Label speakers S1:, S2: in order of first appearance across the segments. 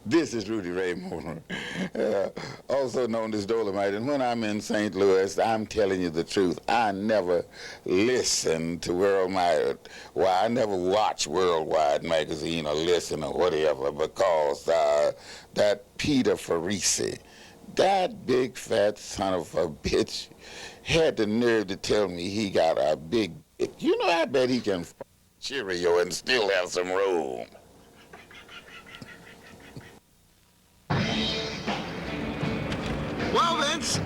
S1: This is Rudy Ray Moore, also known as Dolomite. And when I'm in St. Louis, I'm telling you the truth. I never listen to Worldwide. Well, I never watch Worldwide magazine or listen or whatever because that Peter Parisi, that big fat son of a bitch, had the nerve to tell me he got a big dick. You know, I bet he can Cheerio and still have some room.
S2: Well, Vince,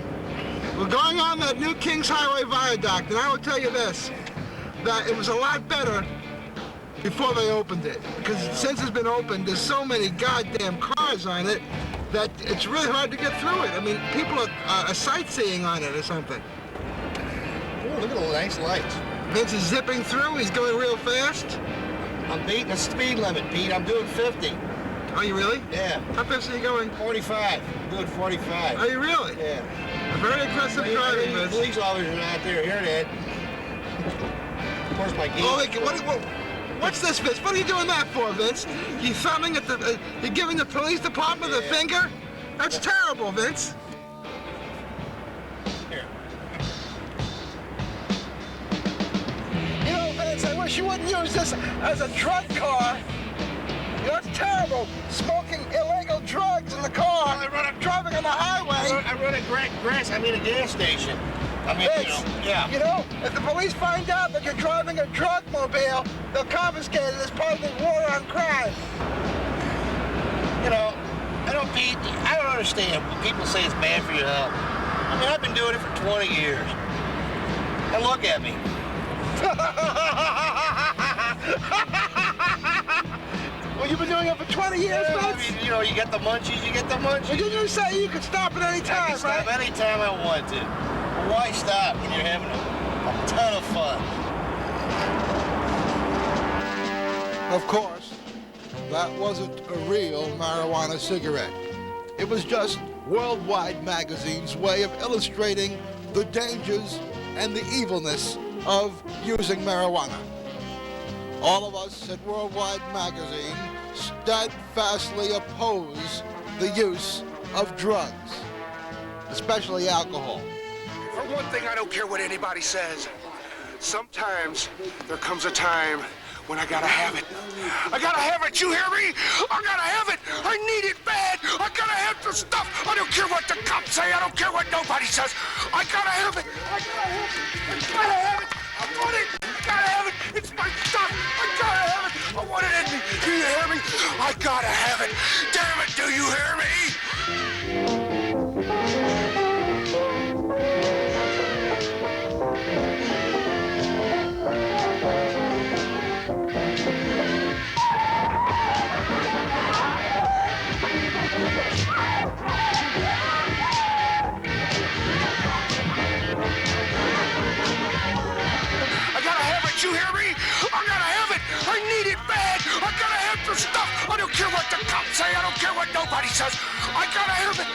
S2: we're going on that new Kings Highway Viaduct, and I will tell you this, that it was a lot better before they opened it. Because since it's been opened, there's so many goddamn cars on it that it's really hard to get through it. I mean, people are sightseeing on it or something.
S3: Oh, look at the nice lights.
S2: Vince is zipping through, he's going real fast.
S3: I'm beating the speed limit, Pete. I'm doing 50.
S2: Are you really?
S3: Yeah.
S2: How fast are you going?
S3: 45. I'm doing 45.
S2: Are you really?
S3: Yeah.
S2: A very aggressive driving, Vince.
S3: Police officers are out there hearing that. Of course, my game.
S2: Oh, what's this, Vince? What are you doing that for, Vince? You thumbing at the, you're giving the police department the finger? That's terrible, Vince.
S3: Here.
S2: You know, Vince, I wish you wouldn't use this as a drug car. You know, it's terrible, smoking illegal drugs in the car, driving on the highway.
S3: I run a gas station. I mean,
S2: Vince, you know, if the police find out that you're driving a drug mobile, they'll confiscate it as part of the war on crime.
S3: You know, I don't understand when people say it's bad for your health. I mean, I've been doing it for 20 years. And look at me.
S2: Well, you've been doing it for 20 years, Vince?
S3: I mean, you know, you get the munchies.
S2: Well, didn't you say you could stop at any time,
S3: I can stop any time I want to. Well, why stop when you're having a ton of fun?
S2: Of course, that wasn't a real marijuana cigarette. It was just Worldwide magazine's way of illustrating the dangers and the evilness of using marijuana. All of us at Worldwide magazine steadfastly oppose the use of drugs, especially alcohol.
S4: For one thing, I don't care what anybody says. Sometimes there comes a time when I gotta have it. I gotta have it, you hear me? I gotta have it. I need it bad. I gotta have the stuff. I don't care what the cops say. I don't care what nobody says. I gotta have it. I gotta have it. I gotta have it. I want it. I gotta have it. It's my stuff. I gotta have it. I want it in me. Do you hear me? I gotta have it. Damn it, do you hear me? You hear me? I gotta have it. I need it bad. I gotta have the stuff. I don't care what the cops say. I don't care what nobody says. I gotta have it.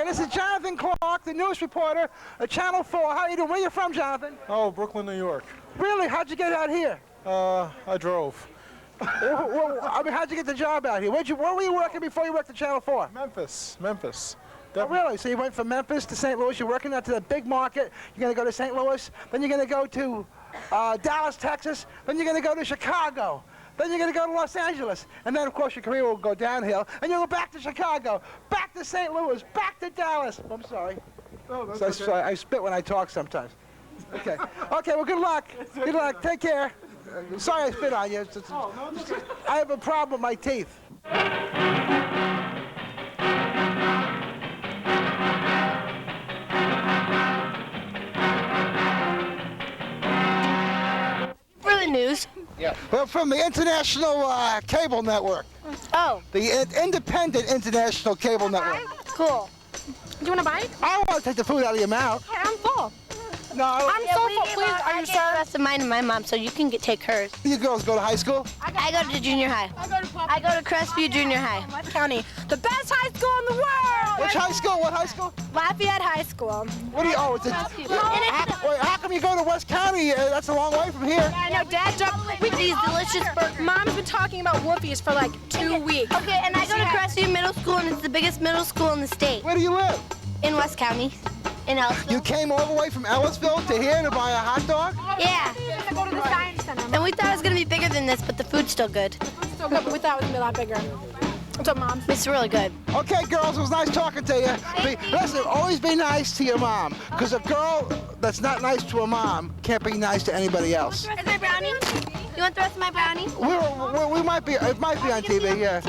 S2: this is Jonathan Clark, the news reporter at Channel 4. How are you doing? Where are you from, Jonathan?
S5: Oh, Brooklyn, New York.
S2: Really? How'd you get out here?
S5: I drove.
S2: Well, I mean, how'd you get the job out here? Where were you working before you worked at Channel 4?
S5: Memphis.
S2: Oh, really? So you went from Memphis to St. Louis. You're working out to the big market. You're going to go to St. Louis. Then you're going to go to Dallas, Texas. Then you're going to go to Chicago. Then you're going to go to Los Angeles. And then, of course, your career will go downhill. And you'll go back to Chicago, back to St. Louis, back to Dallas. I'm sorry.
S5: Oh, that's okay.
S2: I spit when I talk sometimes. Okay. Okay, well, good luck. Good luck. Take care. Sorry I spit on you. I have a problem with my teeth.
S6: For the news.
S2: Yeah. Well, from the International Cable Network.
S6: Oh.
S2: The Independent International Cable Network.
S6: Cool. Do you want a bite?
S2: I don't want to take the food out of your mouth.
S6: Hey, I'm full.
S2: No,
S6: I'm so full. Please, are you sure? The rest of mine and my mom, so you can take hers.
S2: You girls go to high school?
S6: I go to junior high. I go to Crestview Junior High.
S7: West County, the best high school in the world.
S2: Which high school? What high school?
S7: Lafayette High School.
S2: What do you? Oh, it's a. How come you go to West County? That's a long way from here.
S7: I know, Dad jumped with these delicious burgers. Mom's been talking about Woofies for like 2 weeks.
S6: Okay, and I go to Crestview Middle School, and it's the biggest middle school in the state.
S2: Where do you live?
S6: In West County. In Ellisville.
S2: You came all the way from Ellisville to here to buy a hot dog?
S6: Yeah.
S7: I go to the Science Center.
S6: And we thought it was going to be bigger than this, but the food's still good.
S7: It's still good, but we thought it was going to be a lot bigger. What's up, Mom?
S6: It's really good.
S2: Okay, girls, it was nice talking to you. Listen, always be nice to your mom, because a girl that's not nice to her mom can't be nice to anybody else.
S6: Is my brownie? You want the rest of my brownie?
S2: We might be, it might be on TV, yeah.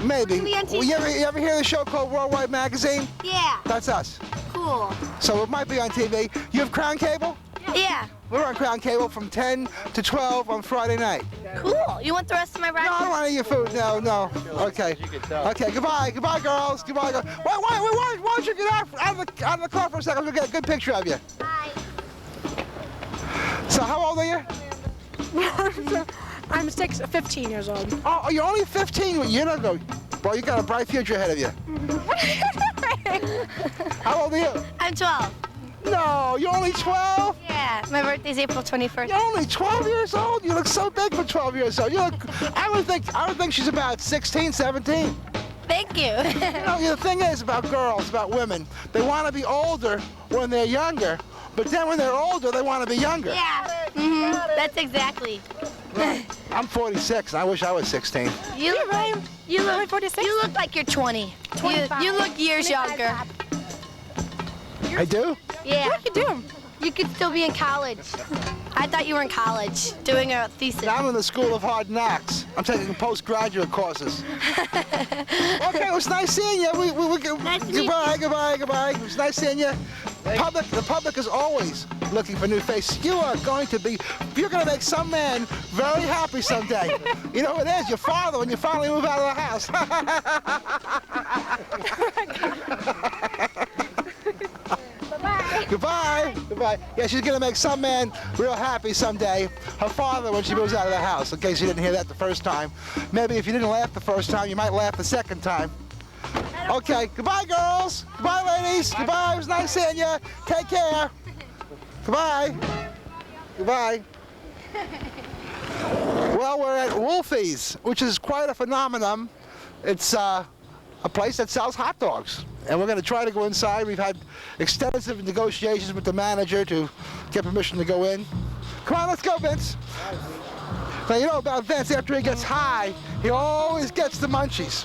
S2: Maybe.
S6: Be on TV.
S2: Well, you ever hear the show called Worldwide Magazine?
S6: Yeah.
S2: That's us.
S6: Cool.
S2: So it might be on TV. You have Crown Cable?
S6: Yeah.
S2: We're on Crown Cable from 10 to 12 on Friday night.
S6: Cool. You want the rest of my brownie?
S2: No, I don't want any of your food. No. Okay. Okay, goodbye. Goodbye, girls. Goodbye, girls. Why don't you get out of the car for a second? We'll get a good picture of you.
S6: Bye.
S2: So how old are you?
S7: I'm 15 years old.
S2: Oh, you're only 15. You don't go. Boy, you got a bright future ahead of you. How old are you?
S6: I'm 12.
S2: No, you're only 12?
S6: Yeah. My birthday's April 21st.
S2: You're only 12 years old? You look so big for 12 years old. You look, I would think she's about 16, 17.
S6: Thank you.
S2: You know, the thing is about girls, about women, they want to be older when they're younger, but then when they're older, they want to be younger.
S6: Yeah. That's exactly.
S2: I'm 46. I wish I was 16.
S6: You look 46. You look like you're 20.
S7: 25.
S6: You look years younger.
S2: I do?
S6: Yeah.
S7: What you do?
S6: You could still be in college. I thought you were in college doing a thesis.
S2: Now I'm in the School of Hard Knocks. I'm taking postgraduate courses. Okay, it was nice seeing you.
S6: Nice to meet you.
S2: Goodbye. It was nice seeing you. The public is always looking for new faces. You're going to make some man very happy someday. You know what it is? Your father when you finally move out of the house. Goodbye. Yeah, she's gonna make some man real happy someday. Her father when she moves out of the house. In case you didn't hear that the first time. Maybe if you didn't laugh the first time, you might laugh the second time. Okay, goodbye, girls. Goodbye, ladies. Goodbye. It was nice seeing you. Take care. Goodbye. Well, we're at Woofies, which is quite a phenomenon. It's a place that sells hot dogs. And we're going to try to go inside. We've had extensive negotiations with the manager to get permission to go in. Come on, let's go, Vince. Now, you know about Vince, after he gets high, he always gets the munchies.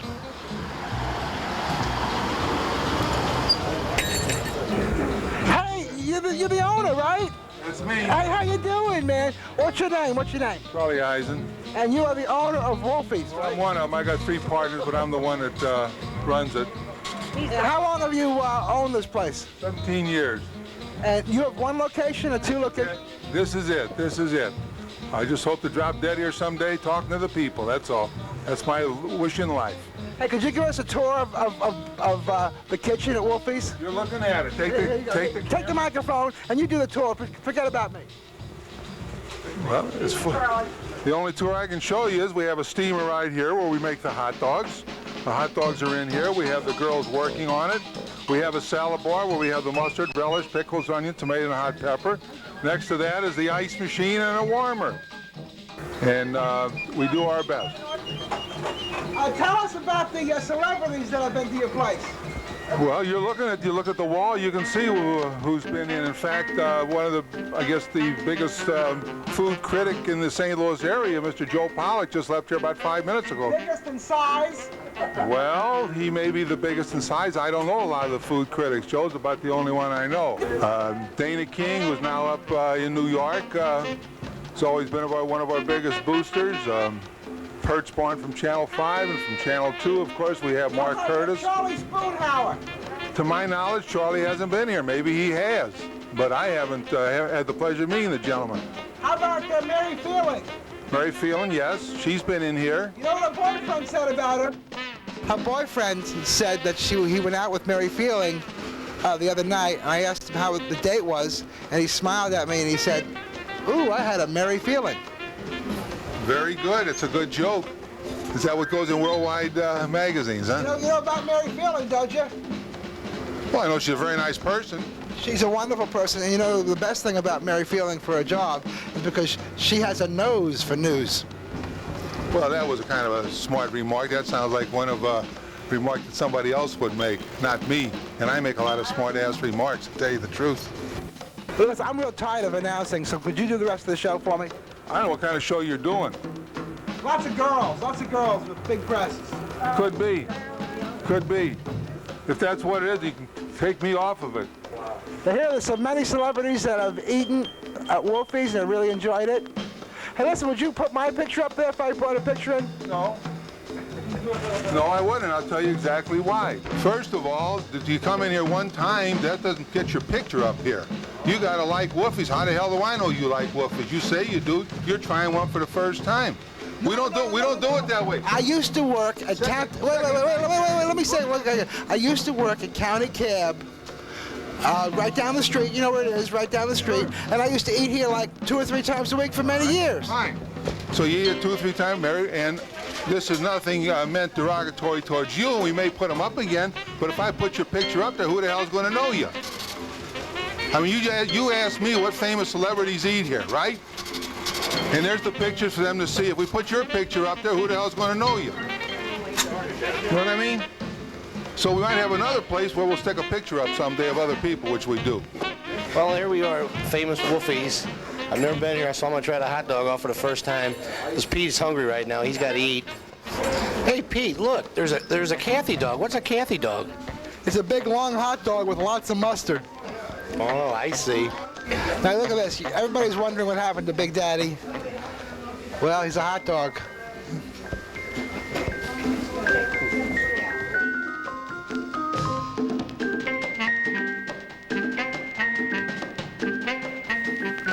S2: Hey, you're the owner, right?
S5: That's me.
S2: Hey, how you doing, man? What's your name?
S5: Charlie Eisen.
S2: And you are the owner of Woofies.
S5: I'm one of them. I got 3 partners, but I'm the one that runs it.
S2: How long have you owned this place?
S5: 17 years.
S2: And you have 1 location or 2 locations?
S5: This is it. I just hope to drop dead here someday talking to the people, that's all. That's my wish in life.
S2: Hey, could you give us a tour of the kitchen at Woofies?
S5: You're looking at it. Take
S2: the microphone and you do the tour. Forget about me.
S5: Well, the only tour I can show you is we have a steamer right here where we make the hot dogs. The hot dogs are in here. We have the girls working on it. We have a salad bar where we have the mustard, relish, pickles, onion, tomato, and hot pepper. Next to that is the ice machine and a warmer. And we do our best.
S8: Tell us about the celebrities that have been to your place.
S5: Well, you look at the wall, you can see who's been in. In fact, one of the, I guess, the biggest food critic in the St. Louis area, Mr. Joe Pollack, just left here about 5 minutes ago.
S8: Biggest in size?
S5: Well, he may be the biggest in size. I don't know a lot of the food critics. Joe's about the only one I know. Dana King, who's now up in New York, has always been one of our biggest boosters. Perchborn from Channel 5 and from Channel 2, of course, we have Mark Curtis.
S8: Charlie Spoonhauer.
S5: To my knowledge, Charlie hasn't been here. Maybe he has, but I haven't had the pleasure of meeting the gentleman.
S8: How about Mary Feeling?
S5: Mary Feeling, yes, she's been in here.
S8: You know what her boyfriend said about her? Her boyfriend said that he went out with Mary Feeling the other night, and I asked him how the date was, and he smiled at me and he said, "Ooh, I had a Mary Feeling."
S5: Very good. It's a good joke. Is that what goes in worldwide magazines, huh?
S8: You know about Mary Feeling, don't you?
S5: Well, I know she's a very nice person.
S8: She's a wonderful person, and you know the best thing about Mary Feeling for a job is because she has a nose for news.
S5: Well, that was a kind of a smart remark. That sounds like one of a remark that somebody else would make, not me. And I make a lot of smart-ass remarks, to tell you the truth.
S8: Listen, I'm real tired of announcing, so could you do the rest of the show for me?
S5: I don't know what kind of show you're doing.
S8: Lots of girls with big breasts.
S5: Could be. Could be. If that's what it is, you can take me off of it.
S8: Now, here are so many celebrities that have eaten at Woofies and really enjoyed it. Hey, listen, would you put my picture up there if I put a picture in?
S5: No. No, I wouldn't. I'll tell you exactly why. First of all, if you come in here one time, that doesn't get your picture up here. You gotta like Woofies. How the hell do I know you like Woofies? You say you do. You're trying one for the first time. We don't do it that way.
S8: I used to work at wait, let me say it. I used to work at County Cab, right down the street. You know where it is, right down the street. And I used to eat here like 2 or 3 times a week for many years.
S5: Fine. So you eat it 2 or 3 times, Mary, and this is nothing meant derogatory towards you, and we may put them up again, but if I put your picture up there, who the hell's going to know you? I mean, you asked me what famous celebrities eat here, right? And there's the pictures for them to see. If we put your picture up there, who the hell's going to know you? You know what I mean? So we might have another place where we'll stick a picture up someday of other people, which we do.
S3: Well, here we are, famous Woofies. I've never been here. I saw him try the hot dog off for the first time. This Pete's hungry right now. He's got to eat. Hey, Pete, look. There's a Cathy dog. What's a Cathy dog?
S8: It's a big, long hot dog with lots of mustard.
S3: Oh, I see.
S8: Now look at this. Everybody's wondering what happened to Big Daddy. Well, he's a hot dog.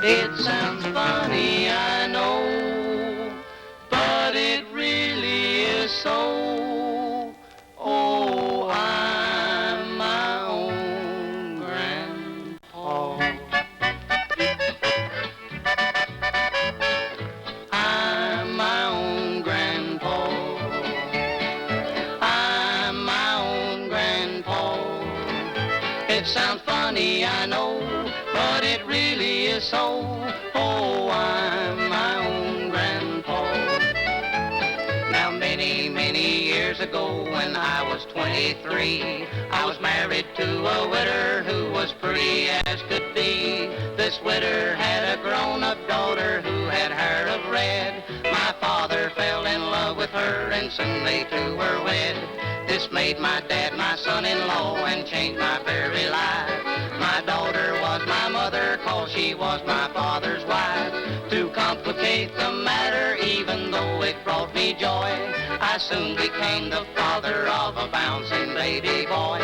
S9: It sounds funny, I know, but it really is so. Oh, I'm my own grandpa. I'm my own grandpa. I'm my own grandpa. It sounds funny, I know, but it really is so. Oh, I'm my own grandpa. Now many years ago when I was 23, I was married to a widder who was pretty as could be. This widder had a grown-up daughter who had hair of red. My father fell in love with her and soon they two were wed. This made my dad my son-in-law and changed my very life. My daughter was my mother, 'cause she was my father's wife. To complicate the matter, even though it brought me joy, I soon became the father of a bouncing baby boy.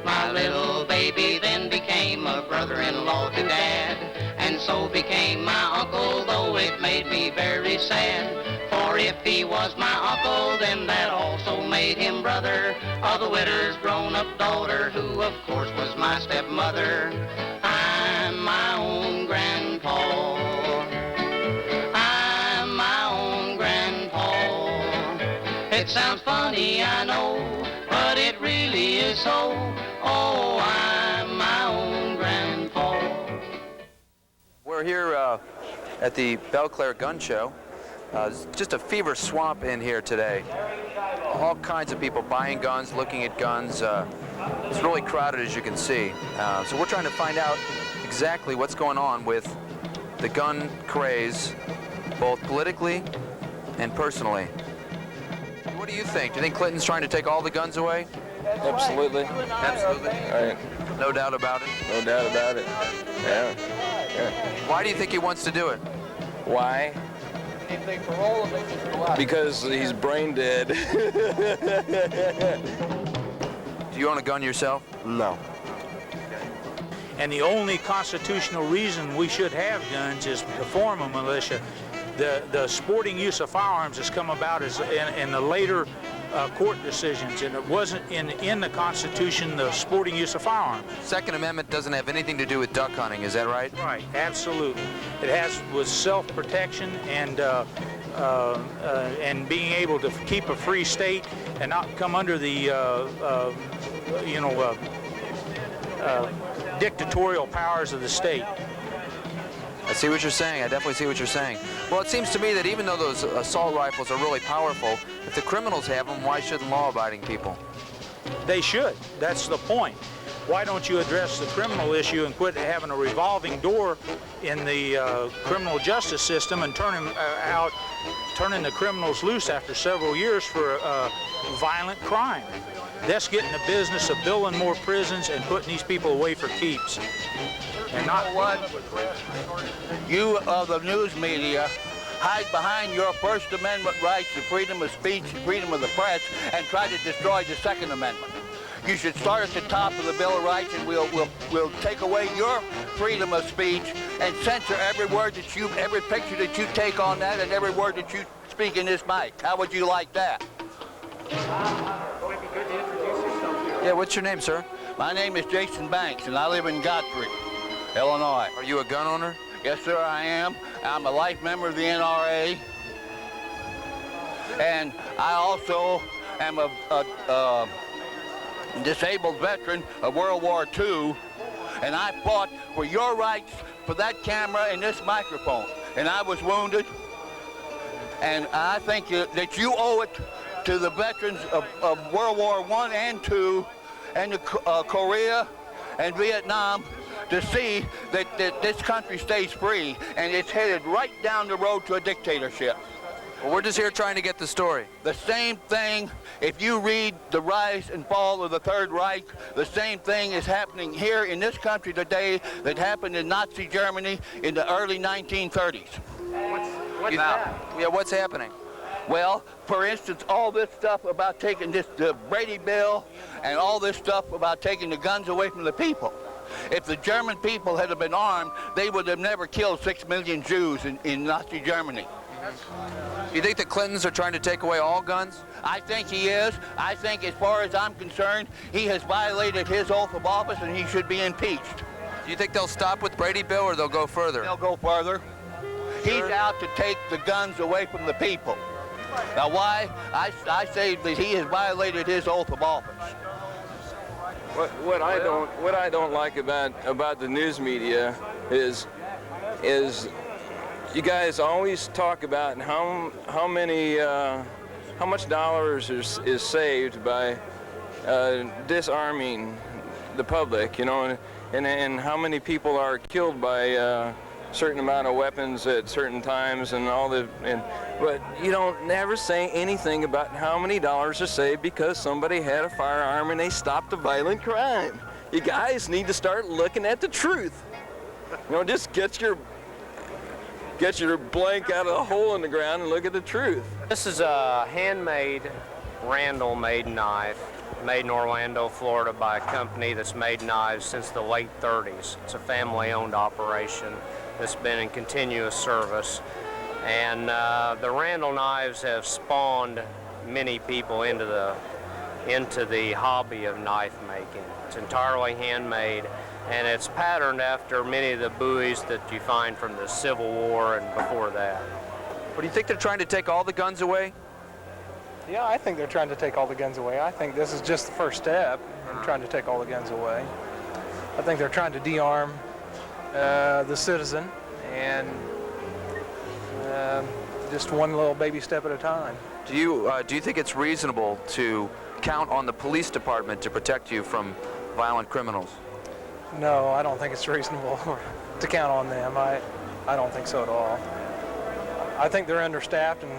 S9: My little baby then became a brother-in-law to Dad, and so became my uncle, though it made me very sad. For if he was my uncle, then that also made him brother of the widow's grown-up daughter, who of course was my stepmother. I'm my own grandpa. I'm my own grandpa. It sounds funny, I know, so. Oh, I'm my own grandpa.
S10: We're here at the Belle-Clair gun show. It's just a fever swamp in here today. All kinds of people buying guns, looking at guns. It's really crowded, as you can see. So we're trying to find out exactly what's going on with the gun craze, both politically and personally. What do you think? Do you think Clinton's trying to take all the guns away?
S11: Absolutely.
S10: Absolutely.
S11: Right.
S10: No doubt about it.
S11: No doubt about it. Yeah.
S10: Why do you think he wants to do it?
S11: Why? Because he's brain dead.
S10: Do you own a gun yourself?
S11: No.
S12: And the only constitutional reason we should have guns is to form a militia. The sporting use of firearms has come about as in the later court decisions, and it wasn't in the Constitution, the sporting use of firearms.
S10: Second Amendment doesn't have anything to do with duck hunting, is that right?
S12: Right, absolutely. It has with self-protection and being able to keep a free state and not come under the dictatorial powers of the state.
S10: I see what you're saying. I definitely see what you're saying. Well, it seems to me that even though those assault rifles are really powerful, if the criminals have them, why shouldn't law-abiding people?
S12: They should. That's the point. Why don't you address the criminal issue and quit having a revolving door in the criminal justice system and turning the criminals loose after several years for violent crime? That's getting the business of building more prisons and putting these people away for keeps. And not
S13: what you of the news media hide behind your First Amendment rights to freedom of speech, freedom of the press, and try to destroy the Second Amendment. You should start at the top of the Bill of Rights, and we'll take away your freedom of speech and censor every word that every picture that you take on that, and every word that you speak in this mic. How would you like that?
S10: Yeah, what's your name, sir?
S13: My name is Jason Banks, and I live in Godfrey, Illinois.
S10: Are you a gun owner?
S13: Yes, sir, I am. I'm a life member of the NRA. And I also am a disabled veteran of World War II. And I fought for your rights for that camera and this microphone. And I was wounded. And I think that you owe it to the veterans of World War I and II and Korea and Vietnam to see that this country stays free, and it's headed right down the road to a dictatorship.
S10: Well, we're just here trying to get the story.
S13: The same thing, if you read The Rise and Fall of the Third Reich, the same thing is happening here in this country today that happened in Nazi Germany in the early 1930s.
S10: What's that? Yeah, what's happening?
S13: Well, for instance, all this stuff about taking the Brady Bill and all this stuff about taking the guns away from the people. If the German people had been armed, they would have never killed 6 million Jews in Nazi Germany.
S10: You think the Clintons are trying to take away all guns?
S13: I think he is. I think, as far as I'm concerned, he has violated his oath of office and he should be impeached.
S10: Do you think they'll stop with Brady Bill or they'll go further?
S13: They'll go further. Sure. He's out to take the guns away from the people. Now, why? I say that he has violated his oath of office.
S11: What I don't like about the news media is you guys always talk about how much dollars is saved by disarming the public, you know, and how many people are killed by certain amount of weapons at certain times and all but you don't never say anything about how many dollars are saved because somebody had a firearm and they stopped a violent crime. You guys need to start looking at the truth. You know, just get your blank out of the hole in the ground and look at the truth.
S14: This is a handmade Randall made knife, made in Orlando, Florida by a company that's made knives since the late 30s. It's a family-owned operation that's been in continuous service. And the Randall knives have spawned many people into the hobby of knife making. It's entirely handmade, and it's patterned after many of the buoys that you find from the Civil War and before that.
S10: But do you think they're trying to take all the guns away?
S15: Yeah, I think they're trying to take all the guns away. I think this is just the first step in trying to take all the guns away. I think they're trying to de-arm the citizen, and just one little baby step at a time.
S10: Do you think it's reasonable to count on the police department to protect you from violent criminals?
S15: No, I don't think it's reasonable to count on them. I don't think so at all. I think they're understaffed and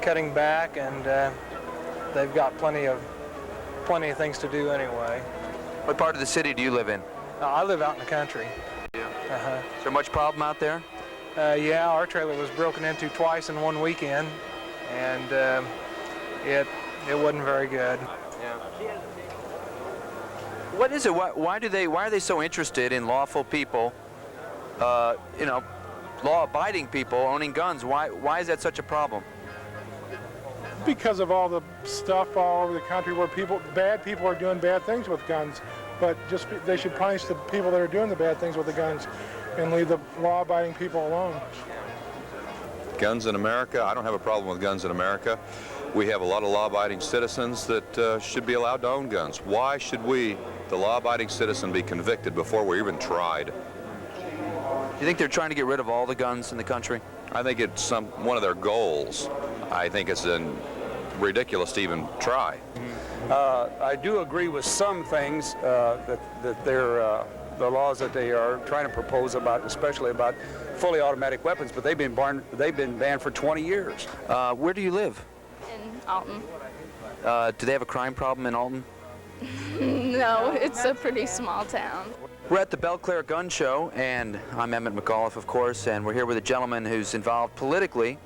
S15: cutting back, and they've got plenty of things to do anyway.
S10: What part of the city do you live in?
S15: I live out in the country.
S10: Yeah.
S15: Uh-huh.
S10: Is there much problem out there?
S15: Yeah, our trailer was broken into twice in one weekend, and it wasn't very good.
S10: Yeah. What is it? Why are they so interested in lawful people, law-abiding people owning guns? Why is that such a problem?
S16: Because of all the stuff all over the country where bad people are doing bad things with guns, but they should punish the people that are doing the bad things with the guns and leave the law-abiding people alone.
S17: Guns in America, I don't have a problem with guns in America. We have a lot of law-abiding citizens that should be allowed to own guns. Why should we, the law-abiding citizen, be convicted before we're even tried?
S10: Do you think they're trying to get rid of all the guns in the country?
S17: I think it's one of their goals. I think it's ridiculous to even try.
S18: I do agree with some things that they're the laws that they are trying to propose about, especially about fully automatic weapons, but they've been banned for 20 years.
S10: Where do you live?
S19: In Alton.
S10: Do they have a crime problem in Alton?
S19: No, it's a pretty small town.
S10: We're at the Belle-Clair Gun Show, and I'm Emmett McAuliffe, of course, and we're here with a gentleman who's involved politically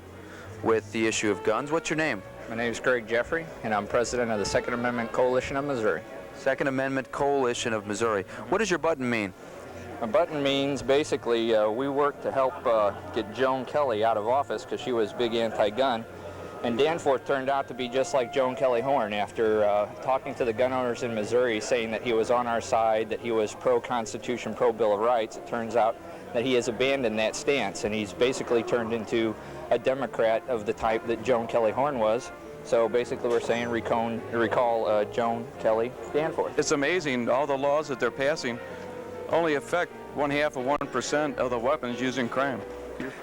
S10: with the issue of guns. What's your name?
S20: My name is Greg Jeffrey, and I'm president of the Second Amendment Coalition of Missouri.
S10: Second Amendment Coalition of Missouri. What does your button mean?
S20: A button means basically we work to help get Joan Kelly out of office because she was big anti-gun. And Danforth turned out to be just like Joan Kelly Horn after talking to the gun owners in Missouri, saying that he was on our side, that he was pro-Constitution, pro-Bill of Rights. It turns out that he has abandoned that stance, and he's basically turned into a Democrat of the type that Joan Kelly Horn was. So basically we're saying recall Joan Kelly Danforth.
S11: It's amazing, all the laws that they're passing only affect 1/2 of 1% of the weapons used in crime.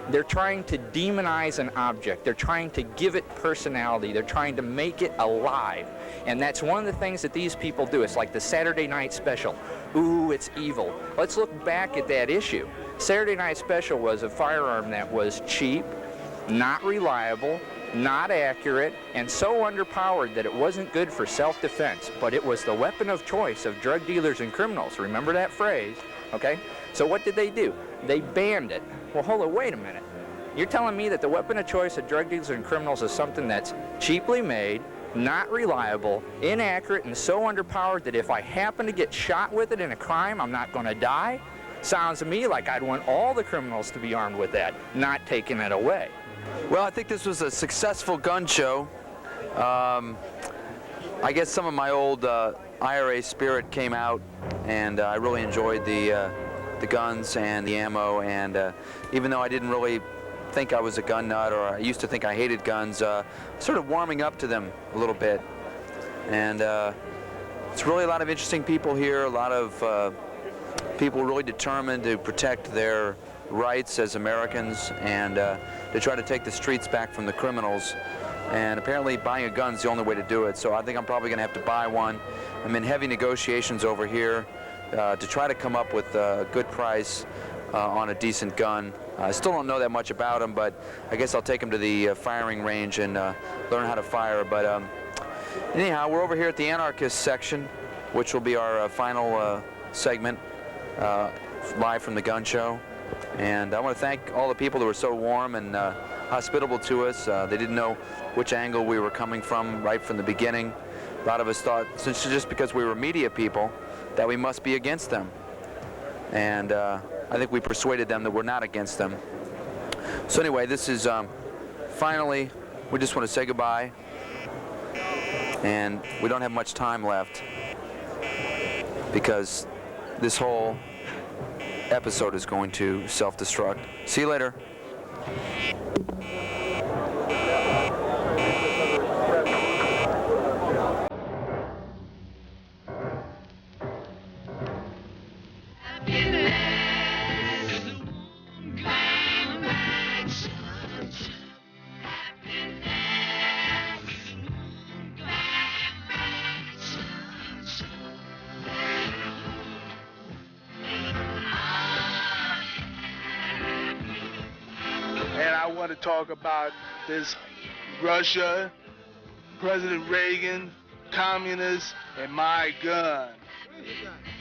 S20: They're trying to demonize an object. They're trying to give it personality. They're trying to make it alive. And that's one of the things that these people do. It's like the Saturday Night Special. Ooh, it's evil. Let's look back at that issue. Saturday Night Special was a firearm that was cheap, not reliable, not accurate, and so underpowered that it wasn't good for self-defense, but it was the weapon of choice of drug dealers and criminals. Remember that phrase, okay? So what did they do? They banned it. Well, hold on, wait a minute. You're telling me that the weapon of choice of drug dealers and criminals is something that's cheaply made, not reliable, inaccurate, and so underpowered that if I happen to get shot with it in a crime, I'm not going to die? Sounds to me like I'd want all the criminals to be armed with that, not taking it away.
S10: Well, I think this was a successful gun show. I guess some of my old IRA spirit came out, and I really enjoyed the guns and the ammo, and even though I didn't really think I was a gun nut, or I used to think I hated guns, sort of warming up to them a little bit. And it's really a lot of interesting people here, a lot of people really determined to protect their rights as Americans and to try to take the streets back from the criminals. And apparently buying a gun is the only way to do it, so I think I'm probably going to have to buy one. I'm in heavy negotiations over here to try to come up with a good price on a decent gun. I still don't know that much about them, but I guess I'll take them to the firing range and learn how to fire. But anyhow, we're over here at the Anarchist section, which will be our final segment live from the gun show. And I want to thank all the people who were so warm and hospitable to us. They didn't know which angle we were coming from right from the beginning. A lot of us thought, since just because we were media people, that we must be against them. And I think we persuaded them that we're not against them. So anyway, this is finally, we just want to say goodbye. And we don't have much time left because this whole episode is going to self-destruct. See you later.
S21: And I want to talk about this Russia, President Reagan, communists, and my gun.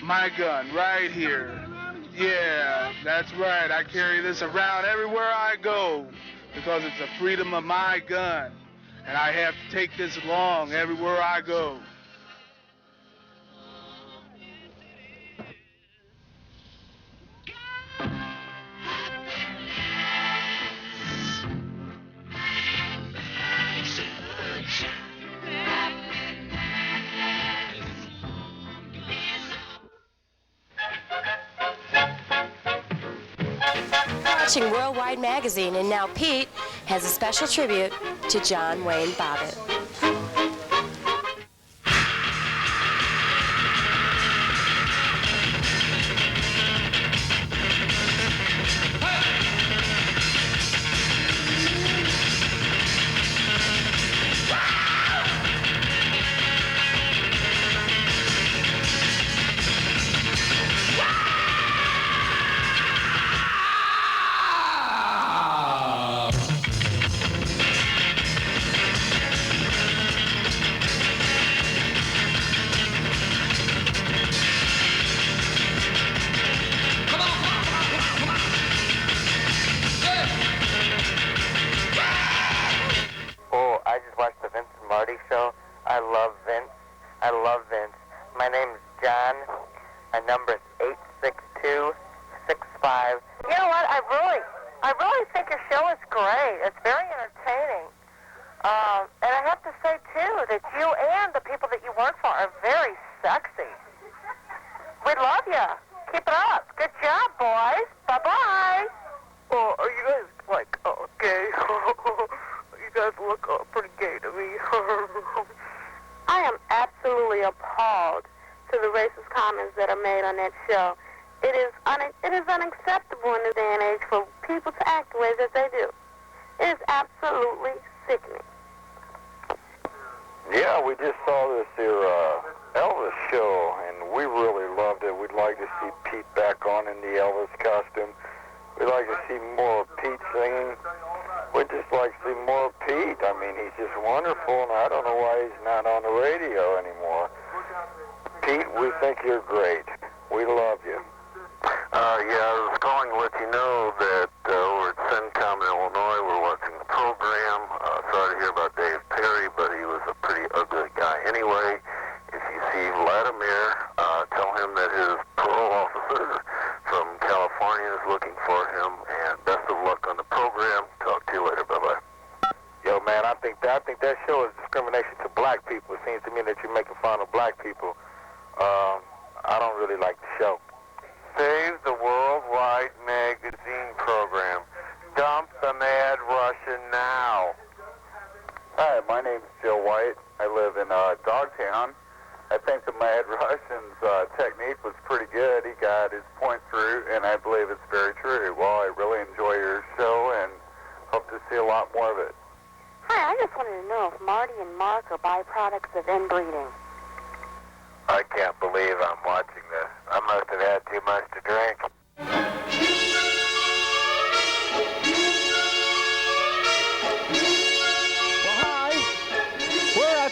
S21: My gun, right here. Yeah, that's right. I carry this around everywhere I go because it's the freedom of my gun. And I have to take this along everywhere I go.
S22: Watching Worldwide Magazine, and now Pete has a special tribute to John Wayne Bobbitt.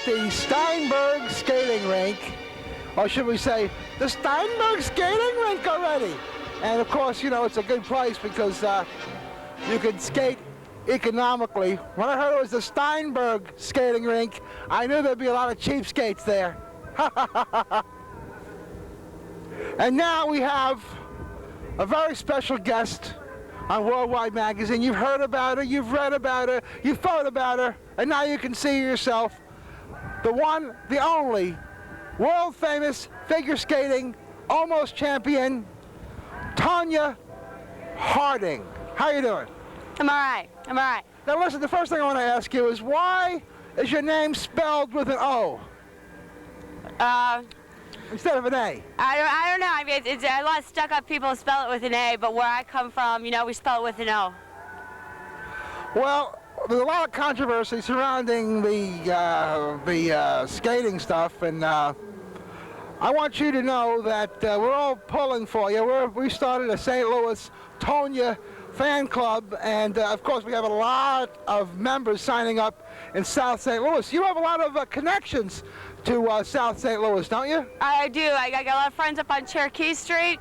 S8: The Steinberg Skating Rink, or should we say the Steinberg Skating Rink already. And of course, you know, it's a good place because you can skate economically. When I heard it was the Steinberg Skating Rink, I knew there'd be a lot of cheapskates there. And now we have a very special guest on Worldwide Magazine. You've heard about her, you've read about her, you've thought about her, and now you can see yourself. The one, the only, world-famous figure skating almost champion, Tonya Harding. How you doing?
S6: I'm all right. I'm all right.
S8: Now listen, the first thing I want to ask you is why is your name spelled with an O? instead of an A?
S1: I don't know. I mean, a lot of stuck-up people spell it with an A, but where I come from, you know, we spell it with an O.
S8: Well, there's a lot of controversy surrounding the skating stuff, and I want you to know that we're all pulling for you. We started a St. Louis Tonya fan club, and of course we have a lot of members signing up in South St. Louis. You have a lot of connections to South St. Louis, don't you?
S1: I do. I got a lot of friends up on Cherokee Street,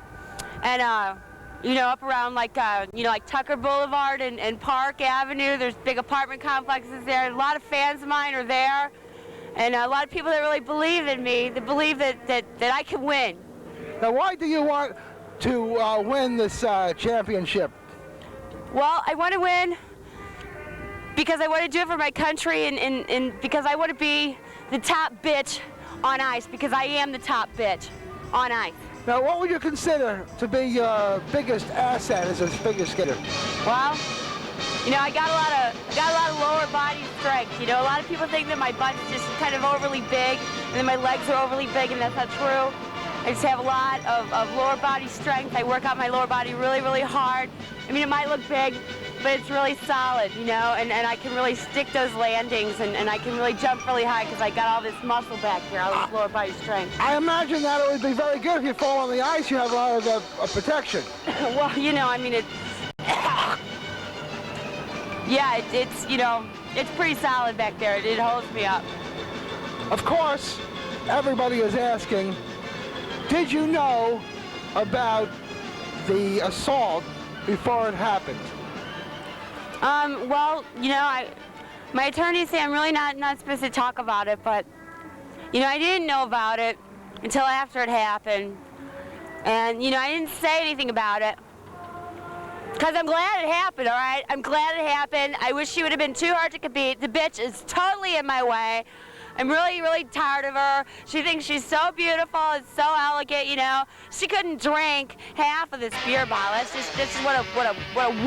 S1: and you know, up around like you know, like Tucker Boulevard and Park Avenue. There's big apartment complexes there. A lot of fans of mine are there, and a lot of people that really believe in me. That believe that I can win.
S8: Now, why do you want to win this championship?
S1: Well, I want to win because I want to do it for my country, and because I want to be the top bitch on ice, because I am the top bitch on ice.
S8: Now, what would you consider to be your biggest asset as a figure skater?
S1: Well, you know, I got a lot of lower body strength. You know, a lot of people think that my butt's just kind of overly big, and then my legs are overly big, and that's not true. I just have a lot of lower body strength. I work out my lower body really, really hard. I mean, it might look big, but it's really solid, you know, and I can really stick those landings, and I can really jump really high because I got all this muscle back here, all this lower body strength.
S8: I imagine that it would be very good if you fall on the ice. You have a lot of protection.
S1: Well, you know, I mean, yeah, it's, you know, it's pretty solid back there. It holds me up.
S8: Of course, everybody is asking, did you know about the assault before it happened?
S1: Well, you know, my attorneys say I'm really not supposed to talk about it, but, you know, I didn't know about it until after it happened. And, you know, I didn't say anything about it because I'm glad it happened, all right? I'm glad it happened. I wish she would have been too hard to compete. The bitch is totally in my way. I'm really, really tired of her. She thinks she's so beautiful and so elegant, you know. She couldn't drink half of this beer bottle. This is what a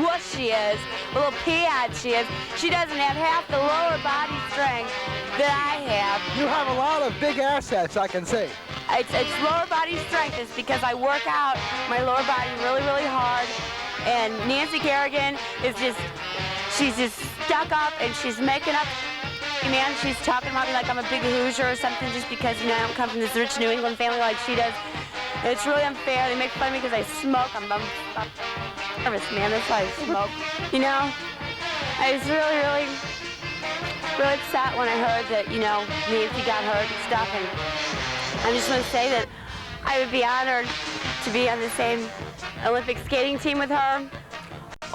S1: wuss she is, a little peon she is. She doesn't have half the lower body strength that I have.
S8: You have a lot of big assets, I can see.
S1: It's lower body strength. It's because I work out my lower body really, really hard. And Nancy Kerrigan is she's just stuck up, and she's making up. Man, she's talking about me like I'm a big Hoosier or something just because, you know, I don't come from this rich New England family like she does. It's really unfair. They make fun of me because I smoke. I'm nervous, man. That's why I smoke. You know, I was really, really, really upset when I heard that, you know, Nancy got hurt and stuff. And I just want to say that I would be honored to be on the same Olympic skating team with her,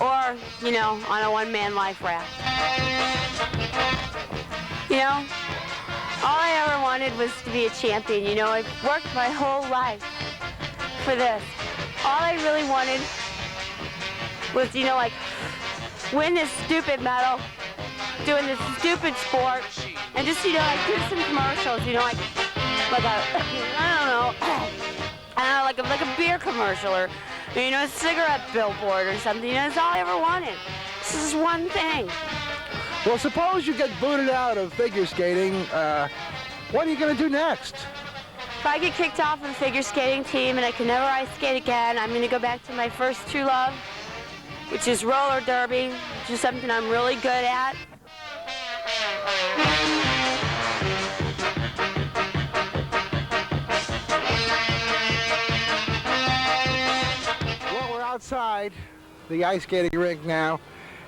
S1: or, you know, on a one-man life raft. You know, all I ever wanted was to be a champion. You know, I've worked my whole life for this. All I really wanted was, you know, like, win this stupid medal, doing this stupid sport, and just, you know, like, do some commercials, you know, like like a beer commercial, or, you know, a cigarette billboard or something. You know, that's all I ever wanted. This is one thing.
S8: Well, suppose you get booted out of figure skating. What are you going to do next?
S1: If I get kicked off of the figure skating team and I can never ice skate again, I'm going to go back to my first true love, which is roller derby, which is something I'm really good at.
S8: Well, we're outside the ice skating rink now.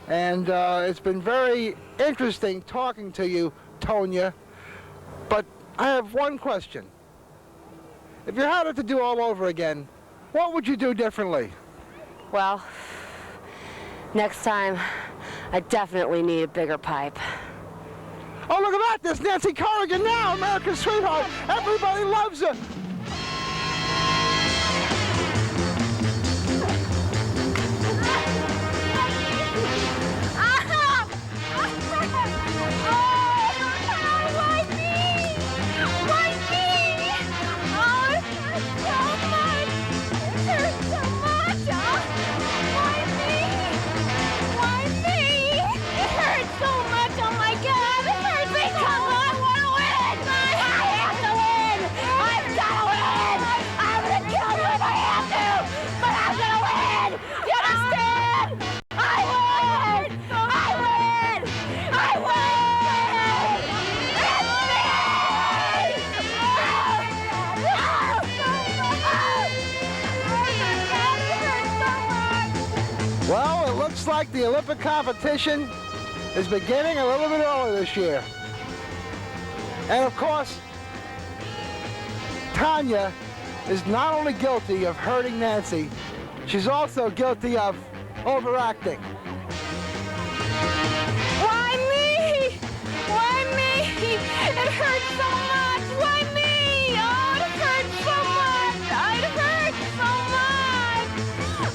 S8: And it's been very interesting talking to you, Tonya. But I have one question. If you had it to do all over again, what would you do differently?
S1: Well, next time, I definitely need a bigger pipe.
S8: Oh, look at that! There's Nancy Kerrigan now, America's sweetheart. Everybody loves her.
S1: I've got to
S8: Well, it looks like the Olympic competition is beginning a little bit early this year. And of course, Tonya is not only guilty of hurting Nancy, she's also guilty of overacting.
S1: Why me? Why me? It hurts so much. Why me? Oh, it hurts so much. It hurts so much.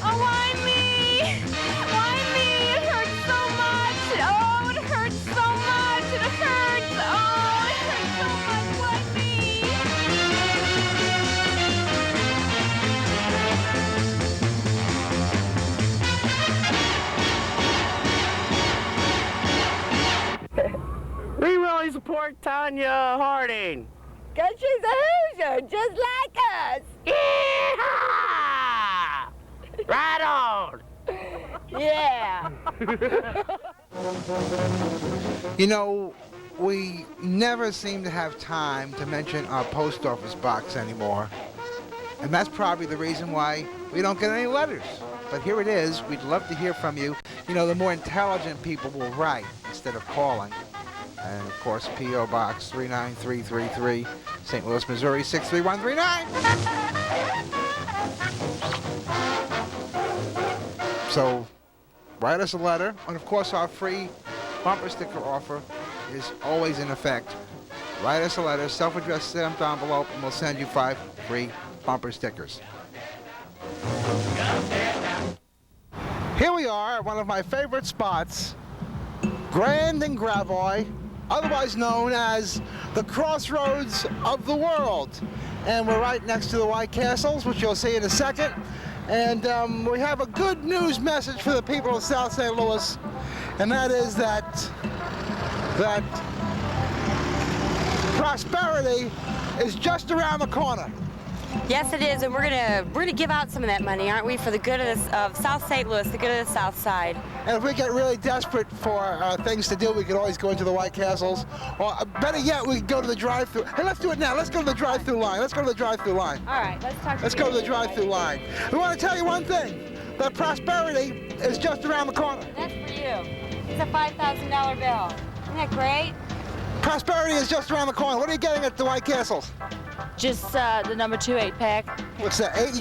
S1: Oh, why me? Why me? It hurts so much. Oh, it hurts so much. It hurts. Oh, it hurts so much. Why me?
S3: We really support Tonya Harding.
S1: Because she's a Hoosier, just like us.
S3: Yeehaw! Right on.
S1: Yeah.
S8: You know, we never seem to have time to mention our post office box anymore. And that's probably the reason why we don't get any letters. But here it is. We'd love to hear from you. You know, the more intelligent people will write instead of calling. And of course, P.O. Box 39333, St. Louis, Missouri 63139. So write us a letter. And of course, our free bumper sticker offer is always in effect. Write us a letter, self-addressed stamped envelope, and we'll send you 5 free bumper stickers. Here we are at one of my favorite spots, Grand and Gravois, otherwise known as the Crossroads of the world. And we're right next to the White Castles, which you'll see in a second. And we have a good news message for the people of South St. Louis, and that is that prosperity is just around the corner.
S1: Yes, it is, and we're gonna give out some of that money, aren't we, for the good of South St. Louis, the good of the South Side.
S8: And if we get really desperate for things to do, we could always go into the White Castles, or better yet, we could go to the drive-thru. Hey, let's do it now. Let's go to the drive-thru line. Let's go to the drive-thru line.
S1: All right, let's talk.
S8: Let's go to the drive-thru line. We want to tell you one thing: that prosperity is just around the corner.
S1: That's for you. It's a $5,000 bill. Isn't that great?
S8: Prosperity is just around the corner. What are you getting at the White Castles?
S4: Just the number 2 8-pack.
S8: What's that? 8?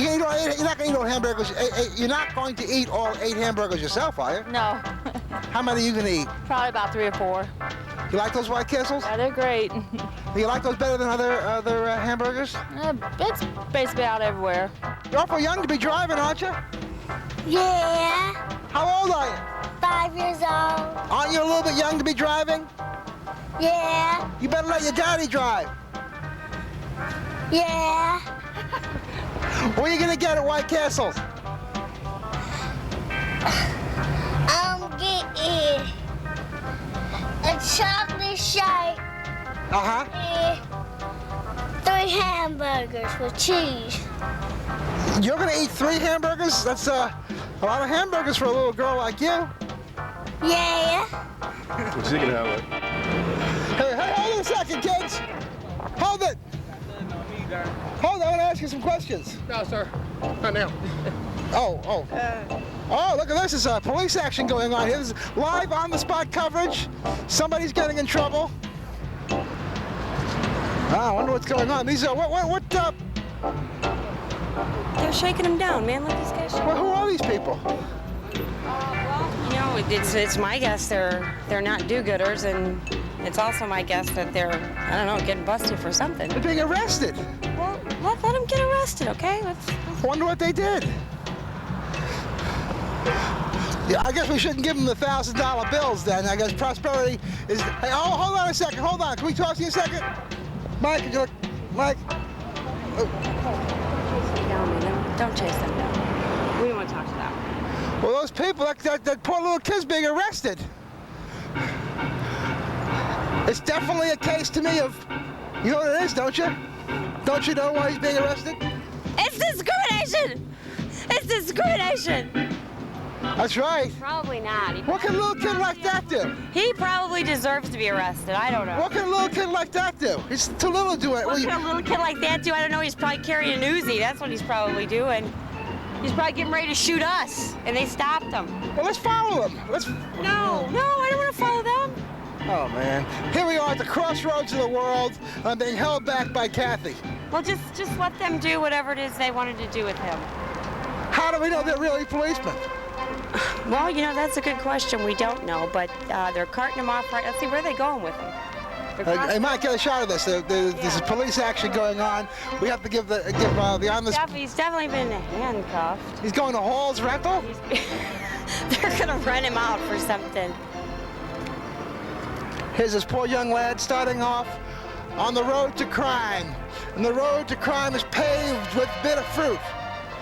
S8: You're not going to eat all hamburgers. You're not going to eat all 8 hamburgers yourself, are you?
S4: No.
S8: How many are you going to eat?
S4: Probably about 3 or 4.
S8: You like those White Castles?
S4: Yeah, they're great.
S8: You like those better than other hamburgers?
S4: It's basically out everywhere.
S8: You're awful young to be driving, aren't you?
S7: Yeah.
S8: How old are you?
S7: 5 years old.
S8: Aren't you a little bit young to be driving?
S7: Yeah.
S8: You better let your daddy drive.
S7: Yeah.
S8: What are you gonna get at White Castles?
S7: I'm getting a chocolate shake.
S8: Uh-huh.
S7: And 3 hamburgers with cheese.
S8: You're gonna eat 3 hamburgers? That's a lot of hamburgers for a little girl like you.
S7: Yeah.
S17: What's he gonna have it?
S8: Hey, hold on a second, kids. Hold it. Hold on, I want to ask you some questions.
S3: No, sir. Not now.
S8: Oh, look at this. There's police action going on here. This is live on-the-spot coverage. Somebody's getting in trouble. I wonder what's going on. These are, what,
S1: They're shaking him down, man. Look at these guys.
S8: Well, who are these people?
S1: Well, you know, it's my guess they're not do-gooders, and it's also my guess that they're, I don't know, getting busted for something.
S8: They're being arrested.
S1: Well, let them get arrested, okay? Let's
S8: wonder what they did. Yeah, I guess we shouldn't give them the $1,000 bills then. I guess prosperity is. Hey, hold on a second. Hold on. Can we talk to you a second? Mike, Mike.
S1: Oh. Don't chase them down. We don't want to talk to them.
S8: Well, those people, that poor little kid's being arrested. It's definitely a case to me of, you know what it is, don't you? Don't you know why he's being arrested?
S1: It's discrimination! It's discrimination!
S8: That's right.
S1: Probably not.
S8: What can a little kid like that do?
S1: He probably deserves to be arrested. I don't know.
S8: What can a little kid like that do? He's too little to do it.
S1: What can a little kid like that do? I don't know. He's probably carrying an Uzi. That's what he's probably doing. He's probably getting ready to shoot us, and they stopped him.
S8: Well, let's follow him.
S1: No, I don't want to follow them.
S8: Oh, man. Here we are at the crossroads of the world. I'm being held back by Cathy.
S1: Well, just let them do whatever it is they wanted to do with him.
S8: How do we know they're really policemen?
S1: Well, you know, that's a good question. We don't know, but they're carting him off right. Let's see, where are they going with him?
S8: I might get a shot of this. There's police action going on. We have to give the honest.
S1: He's definitely been handcuffed.
S8: He's going to Hall's rental?
S1: They're going to rent him out for something.
S8: Here's this poor young lad starting off on the road to crime. And the road to crime is paved with bitter fruit.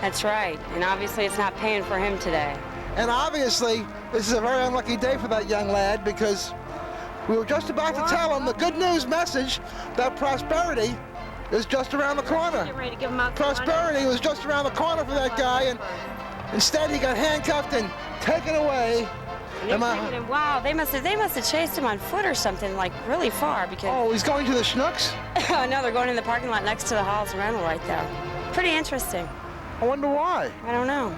S1: That's right. And obviously it's not paying for him today.
S8: And obviously this is a very unlucky day for that young lad, because we were just about to tell him the good news message that prosperity is just around the corner.
S1: Get ready to give him out.
S8: Prosperity was just around the corner for that guy, and instead he got handcuffed and taken away.
S1: Wow, they must have chased him on foot or something, like really far, because.
S8: Oh, he's going to the Schnucks?
S1: Oh no, they're going in the parking lot next to the Hall's rental right there. Pretty interesting.
S8: I wonder why.
S1: I don't know.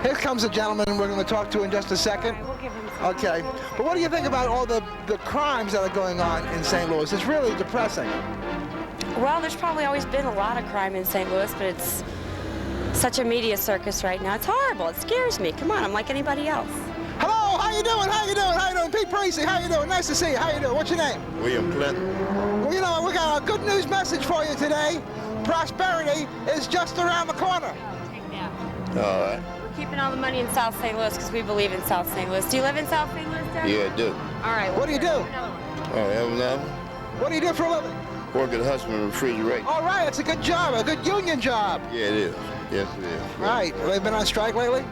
S8: Here comes a gentleman we're going to talk to in just a second.
S1: All right, we'll give him some.
S8: Okay. But what do you think about all the crimes that are going on in St. Louis? It's really depressing.
S1: Well, there's probably always been a lot of crime in St. Louis, but it's such a media circus right now. It's horrible. It scares me. Come on, I'm like anybody else.
S8: Hello, how you doing? Pete Parisi, how you doing? Nice to see you. How you doing? What's your name?
S2: William Clinton.
S8: Well, you know, we got a good news message for you today. Prosperity is just around the corner.
S1: Take that.
S2: All right.
S1: We're keeping all the money in South St. Louis because we believe in South St. Louis. Do you live in South St. Louis, Dad?
S2: Yeah, I do.
S1: All right.
S8: What do you do?
S2: Oh,
S8: What do you do for a living?
S2: work at Husband Refrigerator.
S8: All right, it's a good job, a good union job.
S2: Yeah, it is. Yes, it is.
S8: Right. Have they been on strike lately?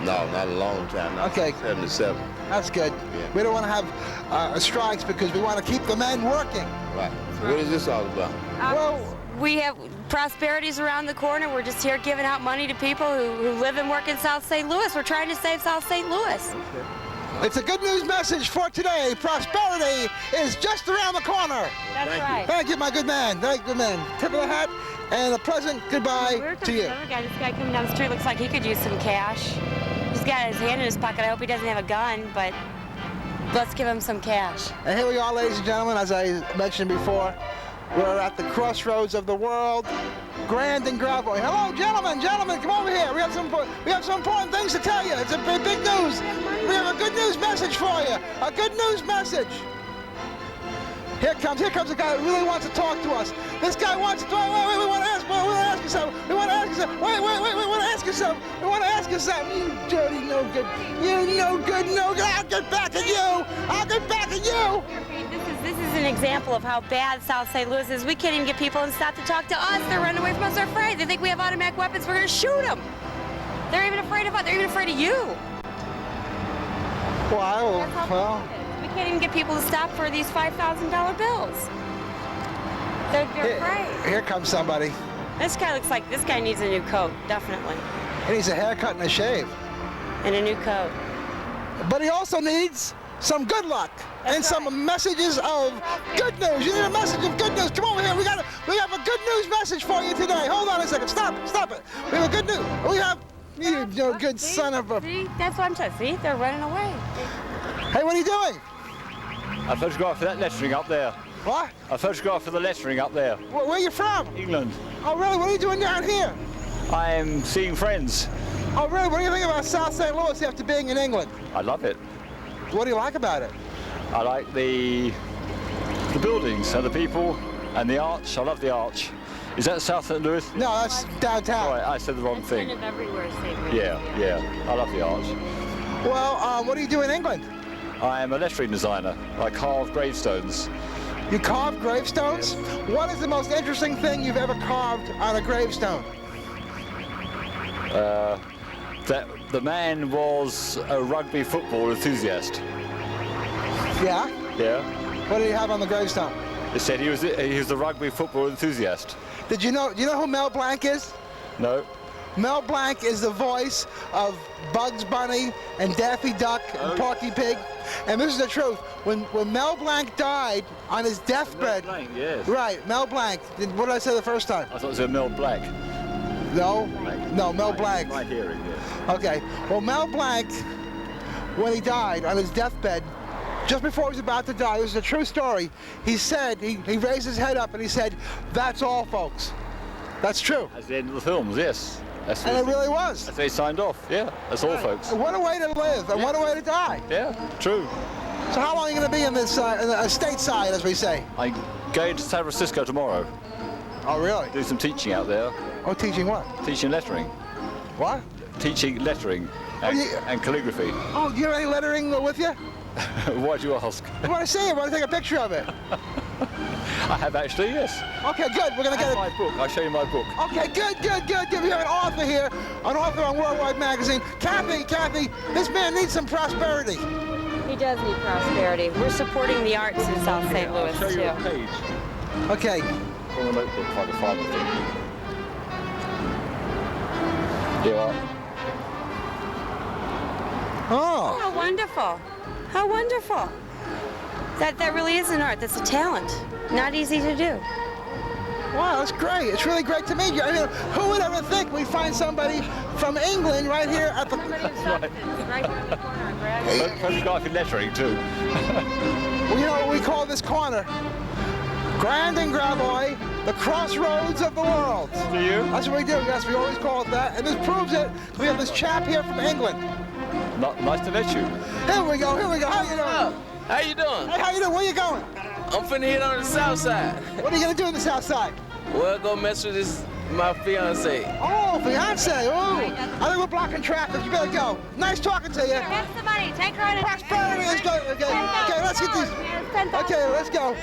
S2: No, not a long time. Not
S8: Okay.
S2: 77.
S8: That's good.
S2: Yeah.
S8: We don't want to have strikes because we want to keep the men working.
S2: Right. What is this all about?
S8: Well,
S1: we have prosperities around the corner. We're just here giving out money to people who live and work in South St. Louis. We're trying to save South St. Louis.
S8: it's a good news message for today. Prosperity is just around the corner.
S1: That's right.
S8: Thank you, my good man. Thank you, good man. Tip of the hat and a pleasant goodbye to you.
S1: This guy coming down the street looks like he could use some cash. He's got his hand in his pocket. I hope he doesn't have a gun, but let's give him some cash.
S8: And here we are, ladies and gentlemen, as I mentioned before. We're at the crossroads of the world, Grand and Gravois. Hello, gentlemen, come over here. We have some important things to tell you. It's a big news. We have a good news message for you. A good news message. Here comes a guy who really wants to talk to us. This guy wants to talk. Wait, we want to ask you something. We want to ask you something. We want to ask you something. You dirty no good. You no good. I'll get back at you.
S1: This is an example of how bad South St. Louis is. We can't even get people and stop to talk to us. They're running away from us. They're afraid. They think we have automatic weapons. We're going to shoot them. They're even afraid of us. They're even afraid of you.
S8: Well.
S1: We can't even get people to stop for these $5,000 bills. They're afraid.
S8: Here comes somebody.
S1: This guy needs a new coat, definitely.
S8: He needs a haircut and a shave.
S1: And a new coat.
S8: But he also needs some good luck and some messages of good news. You need a message of good news. Come over here. We have a good news message for you today. Hold on a second. Stop it. We have a good news. We have you no good son of a.
S1: See, that's what I'm saying. See, they're running away.
S8: Hey, what are you doing?
S5: I photographed that lettering up there.
S8: What?
S5: I photographed for the lettering up there.
S8: Where are you from?
S5: England.
S8: Oh, really? What are you doing down here?
S5: I'm seeing friends.
S8: Oh, really? What do you think about South St. Louis after being in England?
S5: I love it.
S8: What do you like about it?
S5: I like the buildings and the people and the arch. I love the arch. Is that South St. Louis?
S8: No, that's downtown.
S5: Right, I said the wrong thing.
S1: Kind of everywhere, St. Louis.
S5: Yeah. I love the arch.
S8: Well, what do you do in England?
S5: I am a lettering designer. I carve gravestones.
S8: You carve gravestones? Yes. What is the most interesting thing you've ever carved on a gravestone?
S5: That the man was a rugby football enthusiast.
S8: Yeah?
S5: Yeah.
S8: What did he have on the gravestone?
S5: It said he was a rugby football enthusiast.
S8: Do you know who Mel Blanc is?
S5: No.
S8: Mel Blanc is the voice of Bugs Bunny and Daffy Duck and Porky Pig. And this is the truth. When Mel Blanc died on his deathbed.
S5: Mel Blanc, yes.
S8: Right, Mel Blanc. What did I say the first time?
S5: I thought it was Mel Black.
S8: No? No, Mel Blanc.
S5: My hearing, yes.
S8: Okay. Well, Mel Blanc, when he died on his deathbed, just before he was about to die, this is a true story, he said, he raised his head up and he said, "That's all, folks." That's true.
S5: That's the end of the films, yes. That's
S8: And it really was.
S5: That's they signed off, yeah. That's all, folks.
S8: What a way to live, and what a way to die.
S5: Yeah, true.
S8: So how long are you going to be in this, stateside, as we say?
S5: I'm going to San Francisco tomorrow.
S8: Oh, really?
S5: Do some teaching out there.
S8: Oh, teaching what?
S5: Teaching lettering.
S8: What?
S5: Teaching lettering and calligraphy.
S8: Oh, do you have any lettering with you?
S5: Why do you ask?
S8: I want to see it. I want to take a picture of it.
S5: I have actually, yes.
S8: Okay, good. We're going to get
S5: my book. I'll show you my book.
S8: Okay, good. We have an author here, an author on Worldwide Magazine. Cathy, this man needs some prosperity.
S22: He does need prosperity. We're supporting the arts in South St. Louis,
S5: I'll show you a
S22: too.
S5: page.
S8: Okay.
S5: On the notebook, if I can find the thing. Here you are.
S8: Oh.
S22: How wonderful. How wonderful. That really is an art. That's a talent. Not easy to do.
S8: Wow, that's great. It's really great to meet you. I mean, who would ever think we'd find somebody from England right here at the...
S5: Photographic lettering, too.
S8: Well, you know what we call this corner? Grand and Gravois, the crossroads of the world.
S5: Do you?
S8: That's what we do, yes, we always call it that. And this proves it. We have this chap here from England.
S5: Nice to meet you.
S8: Here we go. How you doing?
S9: How you doing?
S8: Hey, how you doing? Where you going?
S9: I'm finna hit on the south side.
S8: What are you gonna do on the south side?
S9: Well, go mess with my fiance.
S8: Oh, fiance. Oh, I think we're blocking traffic. You better go. Nice talking to you.
S22: Here's the money. Take her in.
S8: Prosperity is good. Okay, let's get these. Okay, let's go.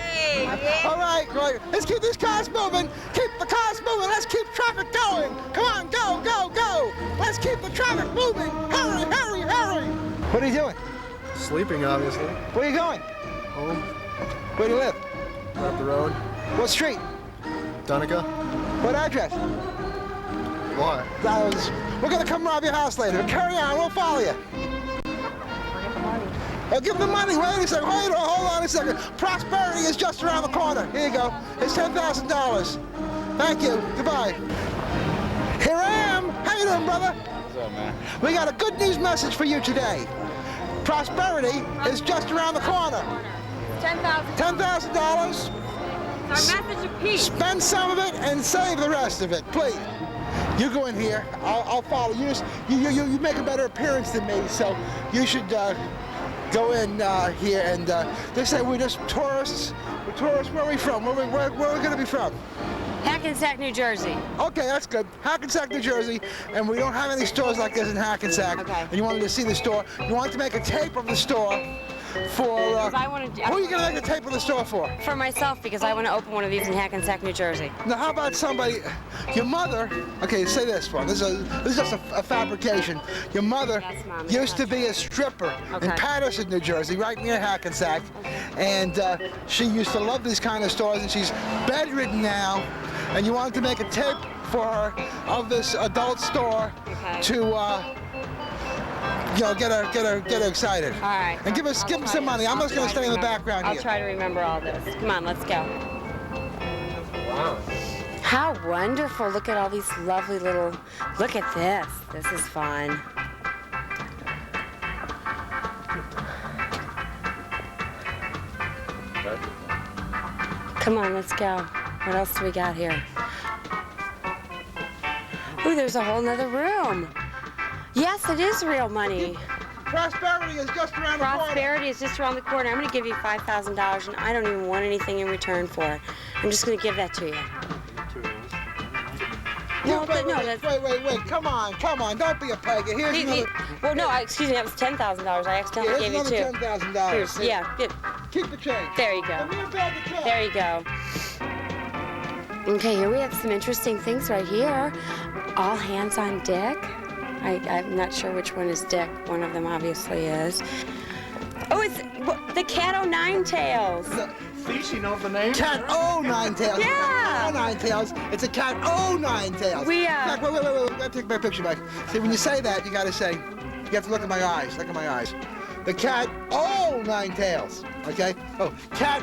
S8: All right. Let's keep these cars moving. Keep the cars moving. Let's keep traffic going. Come on, go. Let's keep the traffic moving. Hurry. What are you doing?
S12: Sleeping, obviously.
S8: Where are you going?
S12: Home.
S8: Where do you live?
S12: Right up the road.
S8: What street?
S12: Donegal.
S8: What address?
S12: Why?
S8: We're gonna come rob your house later. Carry on, we'll follow you. Oh, give them the money. Wait a second. Hold on a second. Prosperity is just around the corner. Here you go. It's $10,000. Thank you. Goodbye. Here I am. How you doing, brother?
S12: What's up, man?
S8: We got a good news message for you today. Prosperity is just around the corner. $10,000.
S22: Our message of peace.
S8: Spend some of it and save the rest of it, please. You go in here. I'll follow you. You make a better appearance than me, so you should go in here and they say we're just tourists. We're tourists. Where are we from? Where are we going to be from?
S22: Hackensack, New Jersey.
S8: Okay, that's good. Hackensack, New Jersey, and we don't have any stores like this in Hackensack.
S22: Okay.
S8: And you wanted to see the store. You wanted to make a tape of the store for... who are you going to make a tape of the store for?
S22: For myself, because I want to open one of these in Hackensack, New Jersey.
S8: Now, how about somebody... Your mother... Okay, say this one. This is just a fabrication. Your mother used to be a stripper in Patterson, New Jersey, right near Hackensack. And she used to love these kind of stores, and she's bedridden now. And you wanted to make a tape for her of this adult store to, get her excited.
S22: All right.
S8: And give them some money. I'm just going to stay in the background here.
S22: I'll try to remember all this. Come on, let's go. Wow. How wonderful. Look at all these lovely little... Look at this. This is fun. Come on, let's go. What else do we got here? Ooh, there's a whole nother room. Yes, it is real money.
S8: Prosperity is just around the corner.
S22: Prosperity is just around the corner. I'm going to give you $5,000, and I don't even want anything in return for it. I'm just going to give that to you.
S8: Wait. Come on. Don't be a pegger. Here's another...
S22: Well, no, excuse me, that was $10,000. I accidentally gave you two.
S8: Here's another $10,000.
S22: Yeah.
S8: Keep the change.
S22: There you go. There you go. Okay, here we have some interesting things right here. All hands on deck. I'm not sure which one is Dick. One of them obviously is. Oh, it's the Cat O' Tails.
S12: She knows the name?
S8: Cat O' Tails.
S22: Yeah.
S8: Cat O' Tails. It's a Cat O' Tails.
S22: We,
S8: Wait. Let me take my picture back. See, when you say that, you gotta say, you have to look at my eyes. Look at my eyes. The Cat O' Tails. Okay? Oh, Cat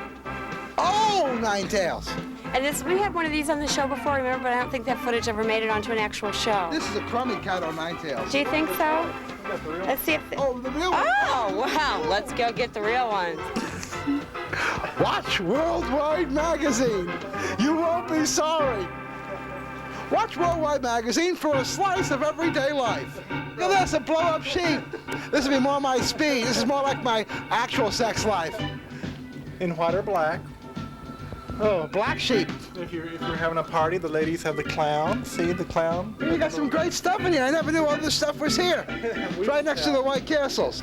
S8: O' Tails.
S22: And we had one of these on the show before, remember, but I don't think that footage ever made it onto an actual show.
S8: This is a crummy cat on nine tails.
S22: Do you think so? Let's see if...
S8: Oh, the real one?
S22: Oh, wow. Let's go get the real ones.
S8: Watch Worldwide Magazine. You won't be sorry. Watch Worldwide Magazine for a slice of everyday life. Look at this, a blow-up sheep. This will be more my speed. This is more like my actual sex life.
S16: In white or black.
S8: Oh, black sheep.
S16: If you're having a party, the ladies have the clown. See the clown?
S8: You got some great stuff in here. I never knew all this stuff was here. It's right next to the White Castles.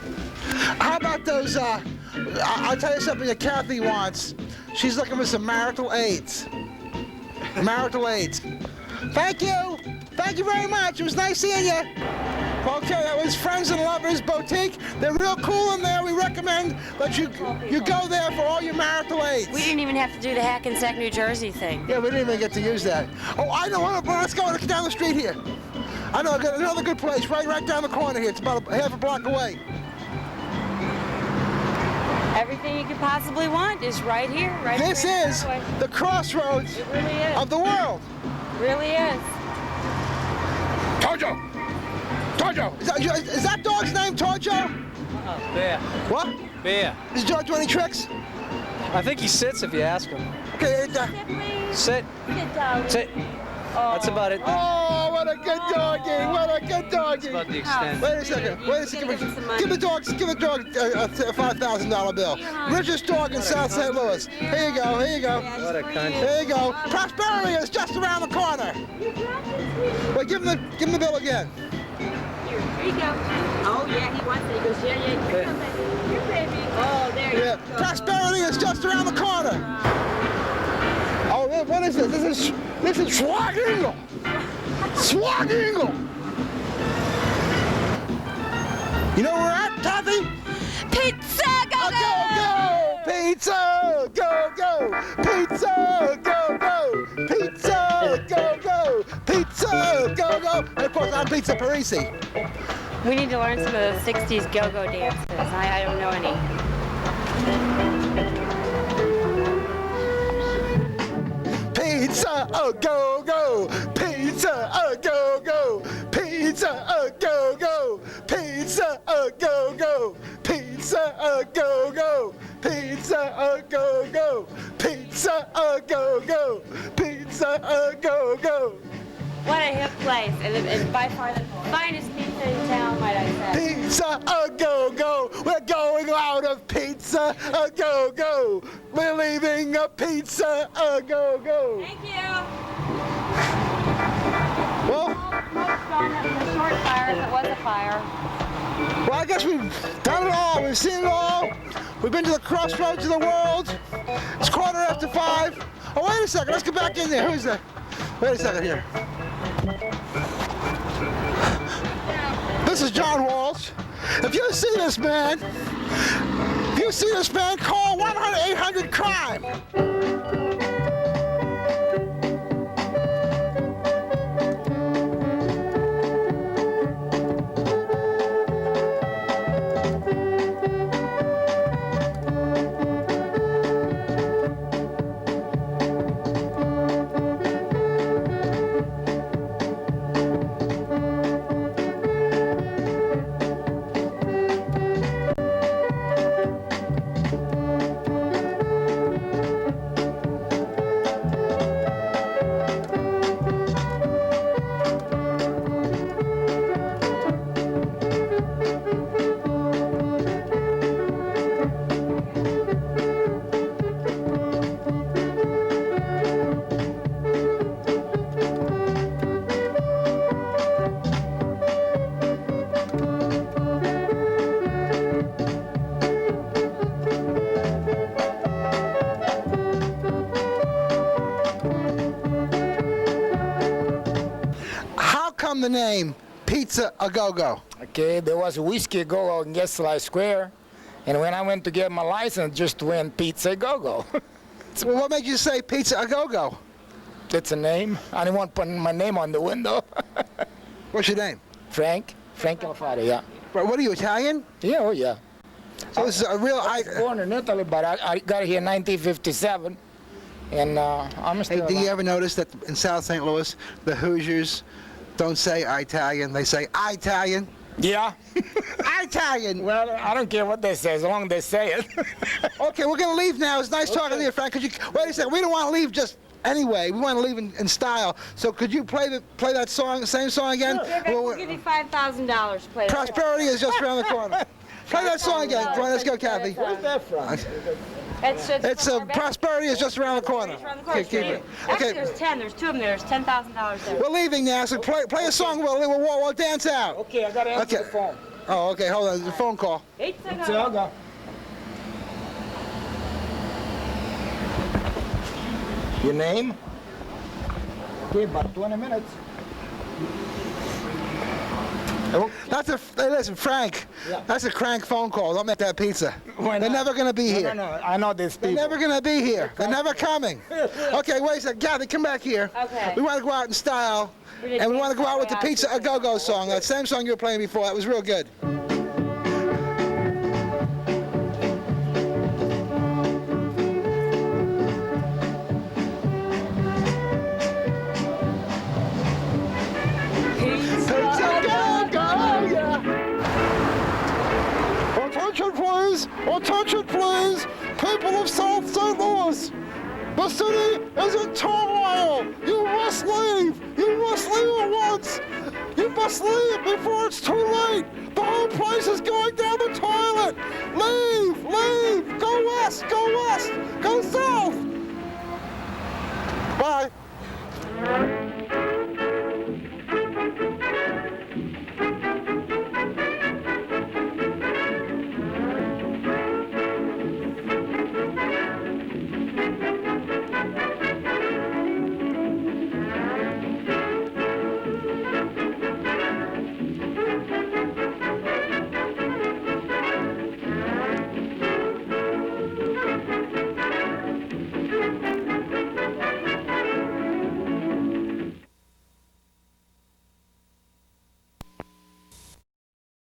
S8: How about those, I'll tell you something that Cathy wants. She's looking for some marital aids. Marital aids. Thank you. Thank you very much. It was nice seeing you. Okay, that was Friends and Lovers Boutique. They're real cool in there. We recommend that you go there for all your marital aids.
S22: We didn't even have to do the Hackensack, New Jersey thing.
S8: Yeah, we didn't even get to use that. Oh, I know. Let's go down the street here. I know. I got another good place right down the corner here. It's about half a block away.
S22: Everything you could possibly want is right here.
S8: This is the Crossroads of the world.
S22: It really is.
S8: Tojo! Tojo! Is that dog's name Tojo?
S13: Bear.
S8: What?
S13: Bear.
S8: Does George do any tricks?
S13: I think he sits if you ask him.
S8: Okay,
S13: sit. Sit. That's about it.
S8: Oh, what a good doggy! What a good doggy!
S13: That's about the extent.
S8: Wait a second. Give the dog a $5,000 bill. Richest dog in South St. Louis. Here you go. Here you go.
S13: What a country.
S8: Here you go. Prosperity is just around the corner. Wait, give him the bill again.
S22: Here you go. Oh, yeah, he wants it. He goes, yeah. Here, baby. Oh, there you go.
S8: Prosperity is just around the corner. Oh, what is this? This is Swag Eagle. Swag Eagle. You know where we're at, Cathy?
S22: Pizza, go,
S8: go! Pizza, go, go! Pizza, go, go! Pizza, go, go! Pizza, go, go! And of course, I'm Pizza Parisi.
S22: We need to learn some of those 60s go-go dances. I don't know any.
S8: Pizza, go, go! Pizza, go, go! Pizza, go, go! Pizza, go, go! Pizza, go, go! Pizza, go, go! Pizza, go, go! Pizza, go, go!
S22: What a hip place, and by far the finest pizza in town, might I say.
S8: Pizza, go, go! We're going out of pizza, go, go! We're leaving a pizza, go, go!
S22: Thank you.
S8: Well,
S22: the short fire, if it was a fire.
S8: Well, I guess we've done it all. We've seen it all. We've been to the crossroads of the world. It's 5:15. Oh, wait a second. Let's get back in there. Who's that? Wait a second here. This is John Walsh. If you see this man, call 1-800-CRIME. The name Pizza A Go-Go?
S14: Okay, there was a whiskey go-go in Gaslight Square, and when I went to get my license, just went Pizza A Go-Go.
S8: Well, what made you say Pizza A Go-Go?
S14: It's a name. I didn't want to put my name on the window.
S8: What's your name?
S14: Frank LaFata, yeah.
S8: What are you, Italian?
S14: Yeah, oh yeah.
S8: So this is a real...
S14: I was born in Italy, but I got here in 1957. And I'm still
S8: Hey, do you
S14: alive.
S8: ever notice that in South St. Louis, the Hoosiers don't say Italian, they say Italian?
S14: Yeah.
S8: Italian!
S14: Well, I don't care what they say, as long as they say it.
S8: Okay, we're going to leave now. It's nice talking to you, Frank. Wait a second, we don't want to leave just anyway. We want to leave in style. So could you play that song, same song again?
S22: We'll give you $5,000 to play that.
S8: Prosperity is just around the corner. Play that song again. Come on, let's go, Kathy.
S14: Where's that from?
S8: It's Prosperity is just around the corner. Okay, keep it.
S22: Actually,
S8: Okay,
S22: there's 10. There's 2 of them there. There's $10,000 there.
S8: we're leaving now, so play a song. We'll dance out.
S14: Okay, I got to answer the phone.
S8: Oh, okay, hold on. There's a phone call.
S14: I'll go. Your name? Okay, about 20 minutes.
S8: Hey, listen, Frank.
S14: Yeah.
S8: That's a crank phone call. Don't make that pizza.
S14: Why
S8: They're
S14: not?
S8: never going to be here.
S14: No, I know these people.
S8: They're never going to be here. They're never coming. Okay, wait a second. Kathy, come back here.
S22: Okay.
S8: We want to go out in style, and we want to go out with the Pizza A Go-Go song. That same song you were playing before. That was real good.
S15: Attention please! Attention please! People of South St. Louis! The city is in turmoil! You must leave! You must leave at once! You must leave before it's too late! The whole place is going down the toilet! Leave! Leave! Go west! Go west! Go south! Bye!